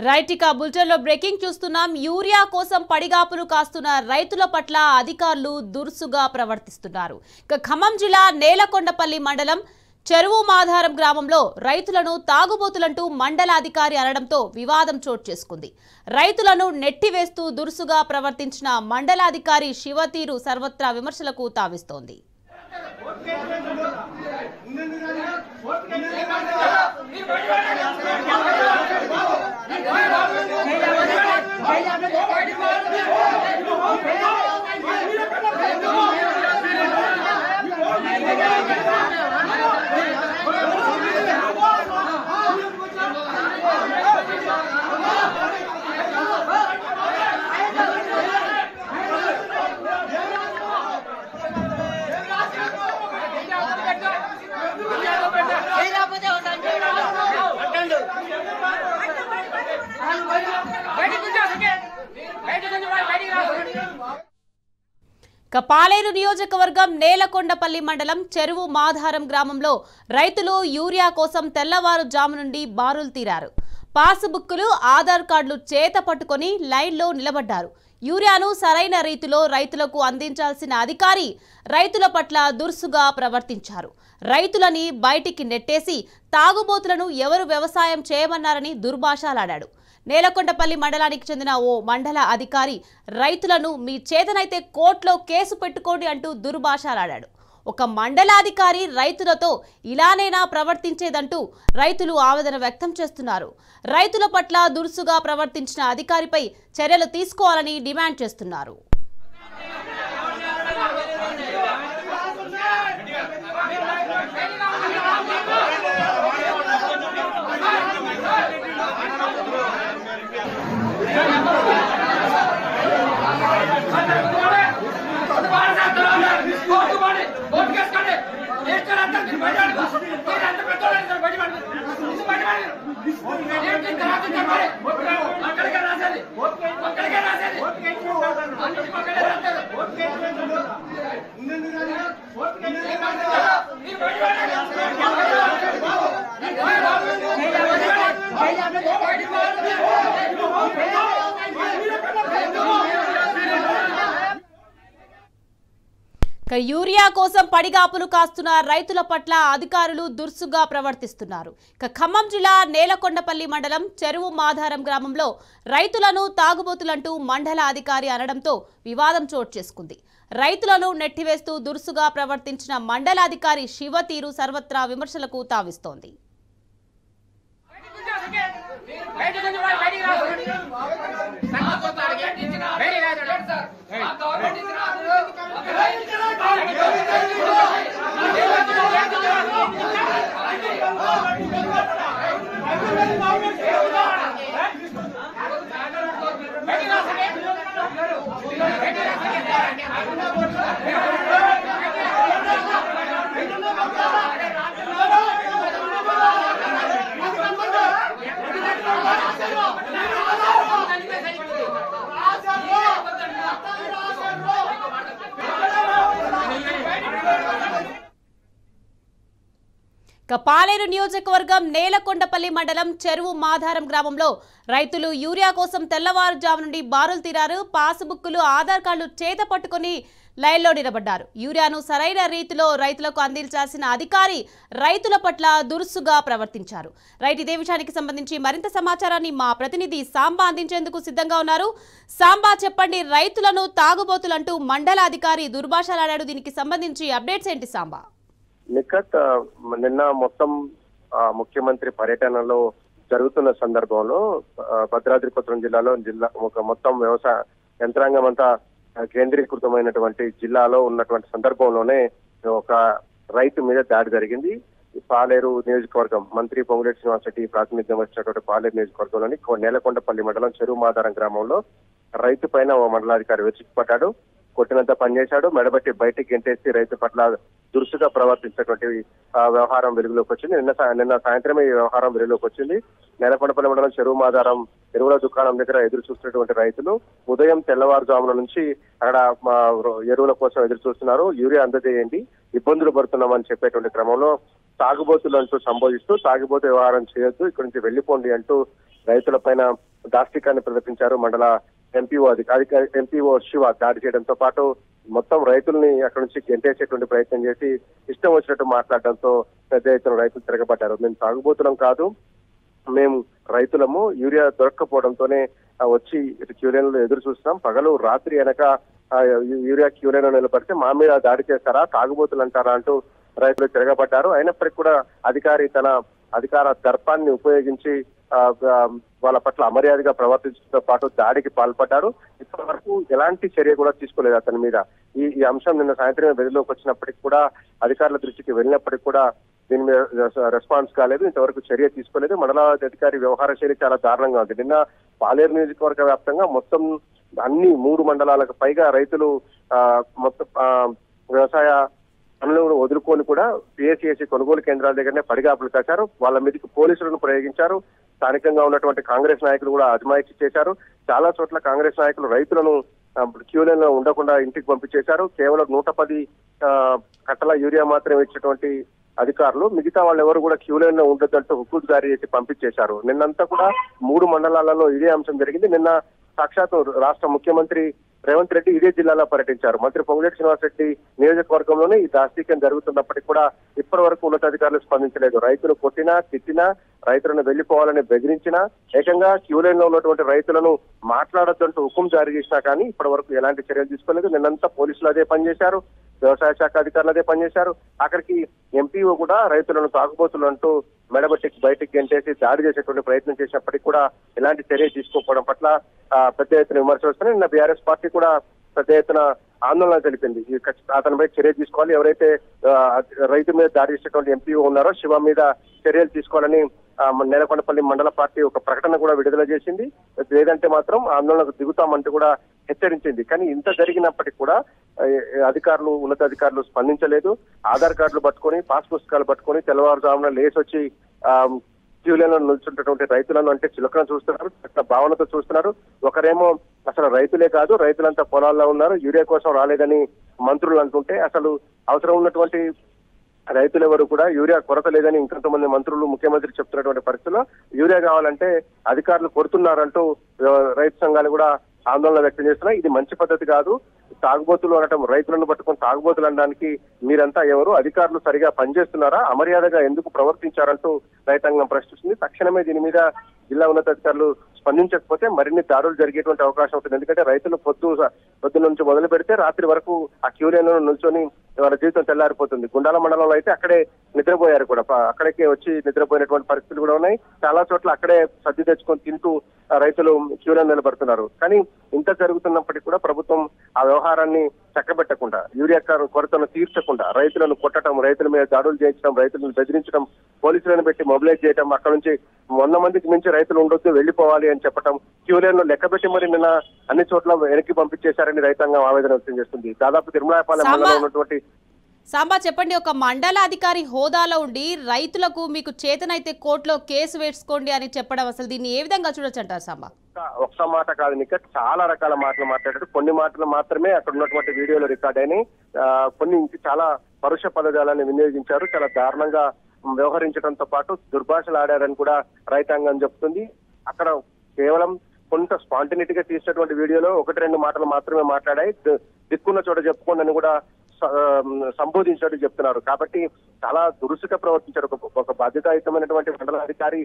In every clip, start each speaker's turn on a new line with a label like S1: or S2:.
S1: Right ఇక బులెటిన్లో breaking చూస్తున్నాం. యూరియా కోసం పడిగాపులు కాస్తున్న రైతుల పట్ల అధికారులు దురుసుగా ప్రవర్తిస్తున్నారు. ఇక ఖమ్మం జిల్లా నేలకొండపల్లి మండలం చెరువు మాధారం గ్రామంలో రైతులను తాగుబోతులంటూ మండల అధికారి అనడంతో వివాదం చోటు చేసుకుంది. రైతులను నెట్టివేస్తూ దురుసుగా ప్రవర్తించిన మండలాధికారి శివతీరు సర్వత్రా విమర్శలకు తావిస్తోంది. పాలేరు నియోజకవర్గం నేలకొండపల్లి మండలం చెరువు మాధారం గ్రామంలో రైతులు యూరియా కోసం తెల్లవారుజాము నుండి బారులు తీరారు. పాస్బుక్లు, ఆధార్ కార్డులు చేత పట్టుకొని లైన్లో నిలబడ్డారు. యూరియాను సరైన రీతిలో రైతులకు అందించాల్సిన అధికారి రైతుల పట్ల దురుసుగా ప్రవర్తించారు. రైతులని బయటికి నెట్టేసి తాగుబోతులను ఎవరు వ్యవసాయం చేయమన్నారని దుర్భాషలాడాడు. నేలకొండపల్లి మండలానికి చెందిన ఓ మండల అధికారి రైతులను మీ చేతనైతే కోర్టులో కేసు పెట్టుకోండి అంటూ దుర్భాషలాడాడు. ఒక మండలాధికారి రైతులతో ఇలానేనా ప్రవర్తించేదంటూ రైతులు ఆవేదన వ్యక్తం చేస్తున్నారు. రైతుల పట్ల దురుసుగా ప్రవర్తించిన అధికారిపై చర్యలు తీసుకోవాలని డిమాండ్ చేస్తున్నారు. యూరియా కోసం పడిగాపులు కాస్తున్న రైతుల పట్ల అధికారులు దురుసుగా ప్రవర్తిస్తున్నారు. ఖమ్మం జిల్లా నేలకొండపల్లి మండలం చెరువు మాధారం గ్రామంలో రైతులను తాగుబోతులంటూ మండల అధికారి అనడంతో వివాదం చోటు చేసుకుంది. రైతులను నెట్టివేస్తూ దురుసుగా ప్రవర్తించిన మండలాధికారి శివతీరు సర్వత్రా విమర్శలకు తావిస్తోంది. పాలేరు నియోజకవర్గం నేలకొండపల్లి మండలం చెరువు మాధారం గ్రామంలో రైతులు యూరియా కోసం తెల్లవారుజాము నుండి బారులు తీరారు. పాస్బుక్లు, ఆధార్ కార్డులు చేత పట్టుకుని లైన్లో నిలబడ్డారు. యూరియాను సరైన రీతిలో రైతులకు అందించాల్సిన అధికారి రైతుల పట్ల దురుసుగా ప్రవర్తించారు. రైట్, ఇదే విషయానికి సంబంధించి మరింత సమాచారాన్ని మా ప్రతినిధి సాంబా అందించేందుకు సిద్ధంగా ఉన్నారు. సాంబా, చెప్పండి, రైతులను తాగుబోతులంటూ మండల అధికారి దుర్భాషలాడాడు. దీనికి సంబంధించి అప్డేట్స్ ఏంటి సాంబా?
S2: నిఖత్, నిన్న మొత్తం ముఖ్యమంత్రి పర్యటనలో జరుగుతున్న సందర్భంలో భద్రాద్రి కొత్తగూడెం జిల్లాలో ఒక మొత్తం వ్యవసాయ యంత్రాంగం అంతా కేంద్రీకృతమైనటువంటి జిల్లాలో ఉన్నటువంటి సందర్భంలోనే ఒక రైతు మీద దాడి జరిగింది. పాలేరు నియోజకవర్గం మంత్రి పొంగులేటి శ్రీనివాసరెడ్డి ప్రాతినిధ్యం వచ్చినటువంటి పాలేరు నియోజకవర్గంలోని నేలకొండపల్లి మండలం చెరువు మాధారం గ్రామంలో రైతు పైన ఓ మండలాధికారి విరుచుకుపడ్డాడు. కొట్టినంత పనిచేశాడు. మెడబట్టి బయటికి గెంటేసి రైతు పట్ల దురుసుగా ప్రవర్తించినటువంటి వ్యవహారం వెలుగులోకి వచ్చింది. నిన్న సాయంత్రమే ఈ వ్యవహారం వెలుగులోకి వచ్చింది. నేలకొండపల్లి మండలం చెరువు మాధారం ఎరువుల దుకాణం దగ్గర ఎదురు చూస్తున్నటువంటి రైతులు ఉదయం తెల్లవారుజామున నుంచి అక్కడ ఎరువుల కోసం ఎదురు చూస్తున్నారు. యూరియా అందజేయండి, ఇబ్బందులు పడుతున్నామని చెప్పేటువంటి క్రమంలో తాగుబోతులు అంటూ సంబోధిస్తూ తాగుబోతు వ్యవహారం చేయొద్దు, ఇక్కడి నుంచి వెళ్లిపోండి అంటూ రైతుల పైన దాష్టికాన్ని ప్రదర్శించారు మండల ఎంపీఓ శివ. దాడి చేయడంతో పాటు మొత్తం రైతుల్ని అక్కడి నుంచి గెంటేసేటువంటి ప్రయత్నం చేసి ఇష్టం వచ్చినట్టు మాట్లాడడంతో పెద్ద ఎత్తున రైతులు తిరగబడ్డారు. మేము తాగుబోతున్నాం కాదు, మేము రైతులము, యూరియా దొరక్కపోవడంతోనే వచ్చి క్యూలైన్లో ఎదురు చూస్తున్నాం, పగలు రాత్రి వెనక యూరియా క్యూలైన్ నిలబడితే మా మీద దాడి చేస్తారా, తాగుబోతులు అంటారా అంటూ రైతులు తిరగబడ్డారు. అయినప్పటికీ కూడా అధికారి తన అధికార దర్పాన్ని ఉపయోగించి వాళ్ళ పట్ల అమర్యాదగా ప్రవర్తించడంతో పాటు దాడికి పాల్పడ్డారు. ఇప్పటి వరకు ఎలాంటి చర్య కూడా తీసుకోలేదు అతని మీద. ఈ అంశం నిన్న సాయంత్రం వెలుగులోకి వచ్చినప్పటికీ కూడా, అధికారుల దృష్టికి వెళ్ళినప్పటికీ కూడా దీని మీద రెస్పాన్స్ కాలేదు, ఇంతవరకు చర్య తీసుకోలేదు. మండలాధికారి వ్యవహార శైలి చాలా దారుణంగా ఉంది. నిన్న పాలేరు నియోజకవర్గ వ్యాప్తంగా మొత్తం అన్ని 3 మండలాలకు పైగా రైతులు మొత్తం వ్యవసాయ పనులను వదులుకొని కూడా పిఎస్సిఎస్సి కొనుగోలు కేంద్రాల దగ్గరనే పడిగాపులు కాశారు. వాళ్ళ మీదకి పోలీసులను ప్రయోగించారు. స్థానికంగా ఉన్నటువంటి కాంగ్రెస్ నాయకులు కూడా అజమాయిషీ చేశారు. చాలా చోట్ల కాంగ్రెస్ నాయకులు రైతులను క్యూలైన్ లో ఉండకుండా ఇంటికి పంపించేశారు. కేవలం 110 కట్టల యూరియా మాత్రమే ఇచ్చినటువంటి అధికారులు మిగతా వాళ్ళు ఎవరు కూడా క్యూలైన్ లో ఉండొద్దంటూ హుక్కులు జారీ చేసి పంపించేశారు. నిన్నంతా కూడా 3 మండలాలలో ఇదే అంశం జరిగింది. నిన్న సాక్షాత్ రాష్ట్ర ముఖ్యమంత్రి రేవంత్ రెడ్డి ఇదే జిల్లాలో పర్యటించారు. మంత్రి పొంగులేటి శ్రీనివాసరెడ్డి నియోజకవర్గంలోనే ఈ దాష్టీకం జరుగుతున్నప్పటికీ కూడా ఇప్పటి వరకు ఉన్నతాధికారులు స్పందించలేదు. రైతులు కొట్టినా, తిట్టినా, రైతులను వెళ్లిపోవాలని బెదిరించినా, ఏకంగా క్యూలైన్ లో ఉన్నటువంటి రైతులను మాట్లాడొద్దంటూ హుకుం జారీ చేసినా కానీ ఇప్పటి వరకు ఎలాంటి చర్యలు తీసుకోలేదు. నిన్నంతా పోలీసులు అదే పనిచేశారు, వ్యవసాయ శాఖ అధికారులు అదే పనిచేశారు. అక్కడికి ఎంపీఓ కూడా రైతులను తాగుబోతులు అంటూ మెడబట్టి బయటికి గెంటేసి దాడి చేసేటువంటి ప్రయత్నం చేసినప్పటికీ కూడా ఎలాంటి చర్య తీసుకోకపోవడం పట్ల పెద్ద ఎత్తున విమర్శలు వస్తున్నాయి. నిన్న బీఆర్ఎస్ పార్టీ కూడా పెద్ద ఎత్తున ఆందోళన తెలిపింది. అతనిపై చర్య తీసుకోవాలి, ఎవరైతే రైతు మీద దాడి చేసేటువంటి ఎంపీఓ ఉన్నారో శివ మీద చర్యలు తీసుకోవాలని నేలకొండపల్లి మండల పార్టీ ఒక ప్రకటన కూడా విడుదల చేసింది. లేదంటే మాత్రం ఆందోళనకు దిగుతామంటూ కూడా హెచ్చరించింది. కానీ ఇంత జరిగినప్పటికీ కూడా అధికారులు, ఉన్నతాధికారులు స్పందించలేదు. ఆధార్ కార్డులు పట్టుకొని, పాస్ పుస్తకాలు పట్టుకొని తెల్లవారుజామున లేసొచ్చి క్యూలైన్లో నిల్చుంటున్నటువంటి రైతులను అంటే చిలకన చూస్తున్నారు, భావనతో చూస్తున్నారు. ఒకరేమో అసలు రైతులే కాదు, రైతులంతా పొలాల్లో ఉన్నారు, యూరియా కోసం రాలేదని మంత్రులు అంటుంటే, అసలు అవసరం ఉన్నటువంటి రైతులు ఎవరు కూడా యూరియా కొరత లేదని ఇంకొంతమంది మంత్రులు, ముఖ్యమంత్రి చెప్తున్నటువంటి పరిస్థితుల్లో యూరియా కావాలంటే అధికారులు కొడుతున్నారంటూ రైతు సంఘాలు కూడా ఆందోళన వ్యక్తం చేస్తున్నాయి. ఇది మంచి పద్ధతి కాదు. తాగుబోతులు అనటం, రైతులను పట్టుకొని తాగుబోతులు అనడానికి మీరంతా ఎవరు? అధికారులు సరిగా పనిచేస్తున్నారా? అమర్యాదగా ఎందుకు ప్రవర్తించారంటూ రైతాంగం ప్రశ్నిస్తుంది. తక్షణమే దీని మీద జిల్లా ఉన్నతాధికారులు స్పందించకపోతే మరిన్ని దాడులు జరిగేటువంటి అవకాశం ఉంటుంది. ఎందుకంటే రైతులు పొద్దు నుంచి మొదలు పెడితే రాత్రి వరకు ఆ క్యూలైన్లో నిల్చొని వాళ్ళ జీవితం తెల్లారిపోతుంది. గుండాల మండలంలో అయితే అక్కడే నిద్రపోయారు కూడా, అక్కడికే వచ్చి నిద్రపోయినటువంటి పరిస్థితులు కూడా ఉన్నాయి. చాలా చోట్ల అక్కడే సర్ది తెచ్చుకొని తింటూ రైతులు క్యూలైన్ నిలబడుతున్నారు. కానీ ఇంత జరుగుతున్నప్పటికీ కూడా ప్రభుత్వం ఆ వ్యవహారాన్ని చక్కబెట్టకుండా, యూరియా కొరతను తీర్చకుండా రైతులను కొట్టడం, రైతుల మీద దాడులు చేయించడం, రైతులను బెదిరించడం, పోలీసులను పెట్టి మొబిలైజ్ చేయడం, అక్కడ నుంచి 100 మందికి మించి రైతులు ఉండొద్దు, వెళ్లిపోవాలి అని చెప్పడం, క్యూలైన్ లో లెక్కబెట్టి మరి నిన్న అన్ని చోట్ల వెనక్కి పంపించేశారని రైతాంగం ఆవేదన వ్యక్తం చేస్తుంది. దాదాపు తిరుమలాయపాలెం మండలంలో ఉన్నటువంటి
S1: సాంబా చెప్పండి, ఒక మండలాధికారి హోదాలో ఉండి రైతులకు మీకు చేతనైతే కోర్టులో కేసు వేసుకోండి అని చెప్పడం, అసలు దీన్ని ఏ విధంగా చూడొచ్చు అంటారు సాంబా?
S2: ఒక్క మాట కాదు నిక్క, చాలా రకాల మాటలు మాట్లాడారు. కొన్ని మాటలు మాత్రమే అక్కడ ఉన్నటువంటి వీడియోలో రికార్డ్ అయినాయి. కొన్ని చాలా పరుష పదజాలాన్ని వినియోగించారు. చాలా దారుణంగా వ్యవహరించడంతో పాటు దుర్భాషలు ఆడారని కూడా రైతాంగం చెప్తుంది. అక్కడ కేవలం కొంత స్పాంటినిటీగా తీసినటువంటి వీడియోలో 1-2 మాటలు మాత్రమే మాట్లాడాయి. దిక్కున్న చోట చెప్పుకోండి అని కూడా సంబోధించినట్టు చెప్తున్నారు. కాబట్టి చాలా దురుసుగా ప్రవర్తించారు. ఒక బాధ్యతాయుతమైనటువంటి మండలాధికారి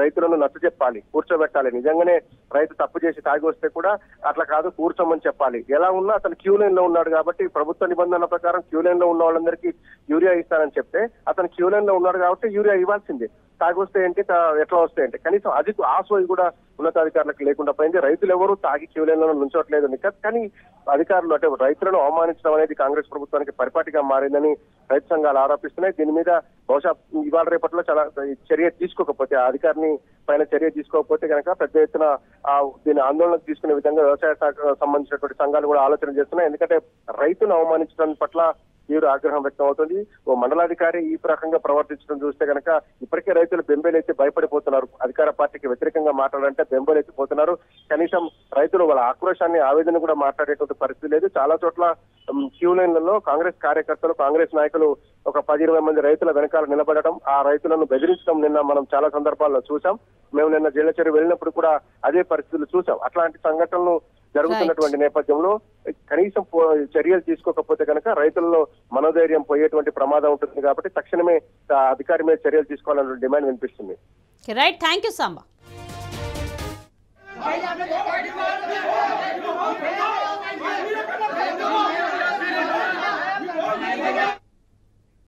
S2: రైతులను నచ్చ చెప్పాలి, కూర్చోబెట్టాలి. నిజంగానే రైతు తప్పు చేసి తాగి వస్తే కూడా అట్లా కాదు, కూర్చోమని చెప్పాలి. ఎలా ఉన్నా అతను క్యూలైన్ లో ఉన్నాడు కాబట్టి ప్రభుత్వ నిబంధనల ప్రకారం క్యూలైన్ లో ఉన్న వాళ్ళందరికీ యూరియా ఇస్తానని చెప్తే అతను క్యూలైన్ లో ఉన్నాడు కాబట్టి యూరియా ఇవ్వాల్సిందే. తాగి వస్తే ఏంటి, ఎట్లా వస్తాయంటే కనీసం అది ఆ సోయి కూడా ఉన్నతాధికారులకు లేకుండా పోయింది. రైతులు ఎవరు తాగి క్యూలైన్లో నుంచోట్లేదు నిఖత్. కానీ అధికారులు అంటే రైతులను అవమానించడం అనేది కాంగ్రెస్ ప్రభుత్వానికి పరిపాటిగా మారిందని రైతు సంఘాలు ఆరోపిస్తున్నాయి. దీని మీద బహుశా ఇవాళ రేపట్లో చాలా చర్య తీసుకోకపోతే, అధికారిని పైన చర్య తీసుకోకపోతే కనుక పెద్ద ఎత్తున దీన్ని ఆందోళనకు తీసుకునే విధంగా వ్యవసాయ శాఖకు సంబంధించినటువంటి సంఘాలు కూడా ఆలోచన చేస్తున్నాయి. ఎందుకంటే రైతును అవమానించడం పట్ల తీవ్ర ఆగ్రహం వ్యక్తం అవుతుంది. ఓ మండలాధికారి ఈ రకంగా ప్రవర్తించడం చూస్తే కనుక ఇప్పటికే రైతులు బెంబేలైతే భయపడిపోతున్నారు. అధికార పార్టీకి వ్యతిరేకంగా మాట్లాడాలంటే బెంబేలెత్తిపోతున్నారు. కనీసం రైతులు వాళ్ళ ఆక్రోశాన్ని ఆవేదన కూడా మాట్లాడేటువంటి పరిస్థితి లేదు. చాలా చోట్ల క్యూ లైన్లలో కాంగ్రెస్ కార్యకర్తలు కాంగ్రెస్ నాయకులు ఒక 10-20 మంది రైతుల వెనకాల నిలబడడం, ఆ రైతులను బెదిరించడం నిన్న మనం చాలా సందర్భాల్లో చూసాం. మేము నిన్న జీలచెరువు వెళ్ళినప్పుడు కూడా అదే పరిస్థితులు చూసాం. అట్లాంటి సంఘటనలు జరుగుతున్నటువంటి నేపథ్యంలో కనీసం చర్యలు తీసుకోకపోతే కనుక రైతుల్లో మనోధైర్యం పోయేటువంటి ప్రమాదం ఉంటుంది. కాబట్టి తక్షణమే అధికారి మీద చర్యలు తీసుకోవాలన్న డిమాండ్ వినిపిస్తుంది.
S1: Right, thank you Samba.